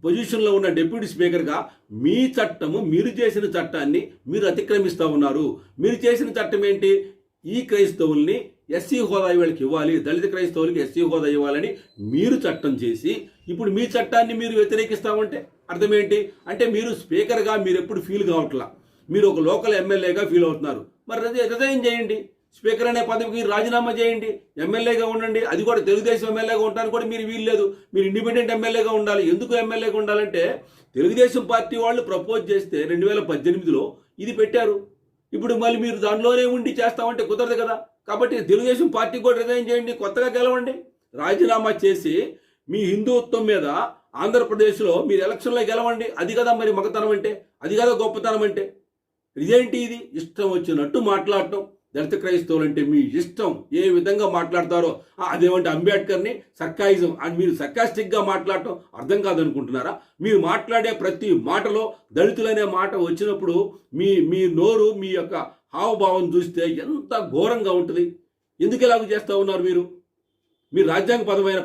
పొజిషన్లో ఉన్న డిప్యూటీ స్పీకర్గా మీ చట్టము, మీరు చేసిన చట్టాన్ని మీరు అతిక్రమిస్తూ ఉన్నారు. మీరు చేసిన చట్టం ఏంటి? ఈ క్రైస్తవుల్ని ఎస్సీ హోదా వీళ్ళకి ఇవ్వాలి, దళిత క్రైస్తవులకి ఎస్సీ హోదా ఇవ్వాలని మీరు చట్టం చేసి ఇప్పుడు మీ చట్టాన్ని మీరు వ్యతిరేకిస్తామంటే అర్థం ఏంటి? అంటే మీరు స్పీకర్గా మీరు ఎప్పుడు ఫీల్ కావట్లా, మీరు ఒక లోకల్ ఎమ్మెల్యేగా ఫీల్ అవుతున్నారు. మరి రిజైన్ చేయండి, స్పీకర్ అనే పదవికి రాజీనామా చేయండి, ఎమ్మెల్యేగా ఉండండి. అది కూడా తెలుగుదేశం ఎమ్మెల్యేగా ఉండడానికి కూడా మీరు వీల్లేదు, మీరు ఇండిపెండెంట్ ఎమ్మెల్యేగా ఉండాలి. ఎందుకు ఎమ్మెల్యేగా ఉండాలంటే తెలుగుదేశం పార్టీ వాళ్ళు ప్రపోజ్ చేస్తే 2018లో ఇది పెట్టారు. ఇప్పుడు మళ్ళీ మీరు దానిలోనే ఉండి చేస్తామంటే కుదరదు కదా. కాబట్టి తెలుగుదేశం పార్టీ కూడా రిజైన్ చేయండి, కొత్తగా గెలవండి. రాజీనామా చేసి మీ హిందుత్వం మీద ఆంధ్రప్రదేశ్లో మీరు ఎలక్షన్లో గెలవండి. అది కదా మరి మగతనం అంటే, అది కదా గొప్పతనం అంటే. ఇదేంటి ఇది? ఇష్టం వచ్చినట్టు మాట్లాడటం. దళిత క్రైస్తవులు అంటే మీ ఇష్టం, ఏ విధంగా మాట్లాడతారో. అదేమంటే అంబేద్కర్ని సర్కాయిజం అని మీరు సర్కాస్టిక్గా మాట్లాడటం అర్థం కాదనుకుంటున్నారా? మీరు మాట్లాడే ప్రతి మాటలో దళితులనే మాట వచ్చినప్పుడు మీ నోరు, మీ యొక్క హావభావం చూస్తే ఎంత ఘోరంగా ఉంటుంది. ఎందుకు ఇలాగ చేస్తూ ఉన్నారు మీరు? రాజ్యాంగ పదమైన